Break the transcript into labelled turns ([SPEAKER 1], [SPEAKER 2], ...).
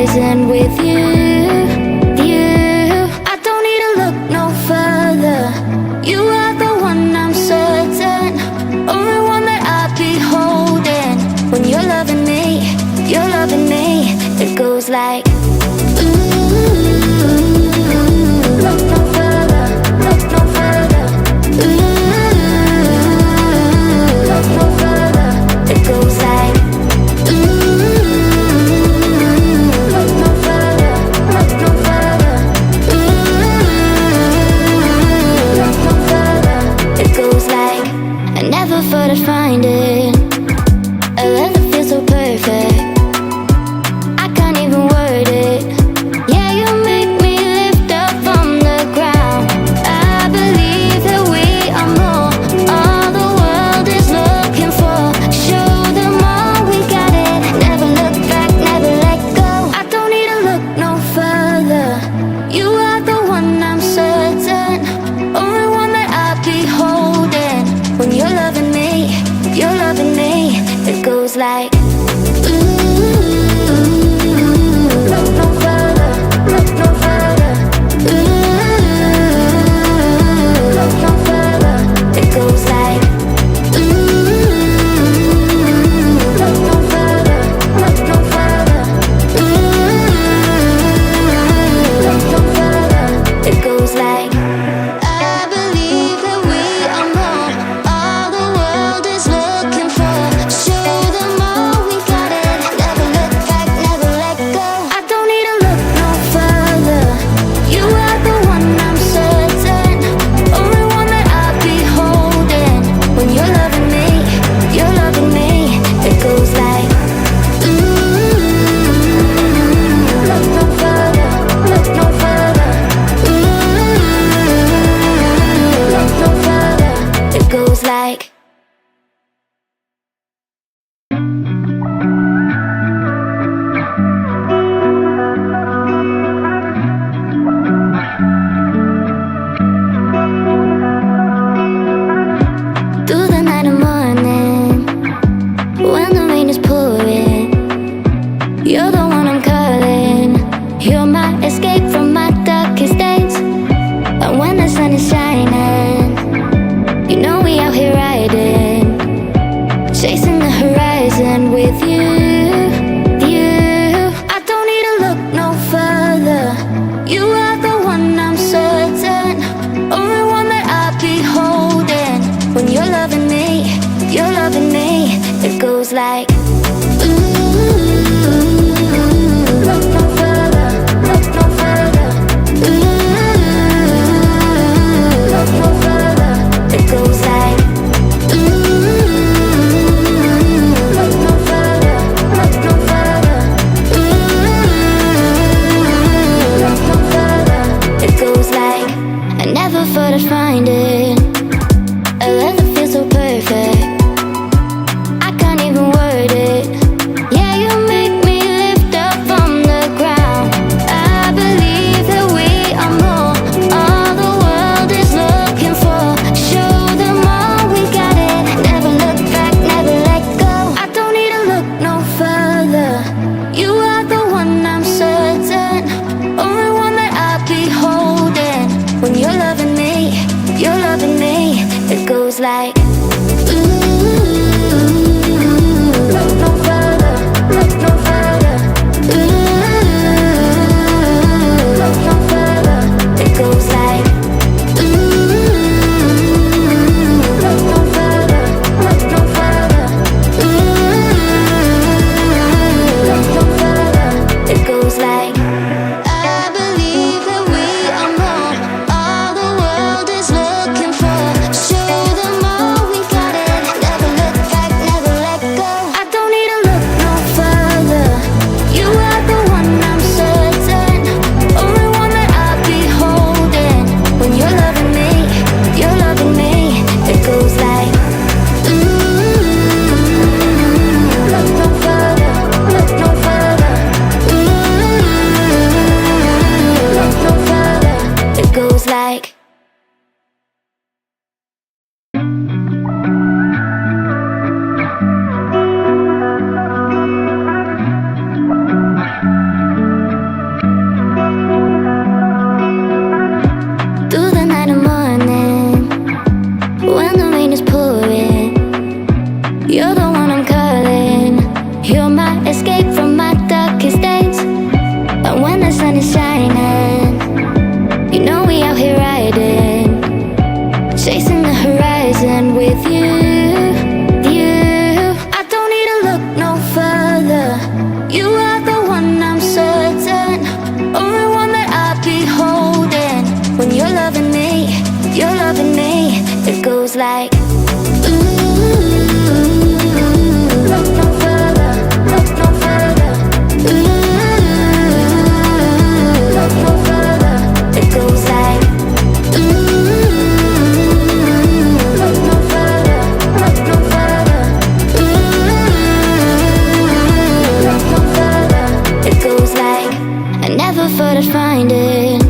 [SPEAKER 1] horizon with you. I don't need to look no further. You are the one, I'm certain. Only one that I'll be holding. When you're loving me, it goes like look no further, look no further. Look no further. It goes like look no further, look no further. Look no further. It goes like I never thought I'd find it. A love that feels so perfect. I can't even word it. Yeah, you make me lift up from the ground. I believe that we are more. All the world is looking for. Show them all we got it. Never look back, never let go. I don't need to look no further. You are the one, I'm certain. Only one that I'll be holding. When you're loving me, it goes like look no further, look no further. Look no further. It goes like look no further, look no further. Look no further. It goes like I believe that we are more. All the world is looking for. Show them all we got it. Never look back, never let go. I don't need to look no further. You are the one, I'm certain. Only one that I'll be holding. When you're loving me, it goes like look no further, look no further. Look no further. It goes like through the night and morning, when the rain is pouring, you're the one I'm calling. You're my escape from my darkest days. And when the sun is shining, you know we out here riding, chasing the horizon with you. I don't need to look no further. You are the one, I'm certain. Only one that I'll be holding. When you're loving me, it goes like look no further, look no further. Look no further. It goes like look no further, look no further. Look no further. It goes like I never thought I'd find it. A love that feels so perfect. I can't even word it. Yeah, you make me lift up from the ground. I believe that we are more. All the world is looking for. Show them all we got it. Never look back, never let go. I don't need to look no further. You are the one, I'm certain. Only one that I'll be holding. When you're loving me, it goes like look no further, look no further. Look no further. It goes like look no further, look no further. Look no further. It goes like I believe that we are more. All the world is looking for. Show them all like, ooh, look no further, look no further. Ooh, look no further. It goes like, ooh, look no further, look no further. Ooh, look no further. It goes like, I never thought I'd find it.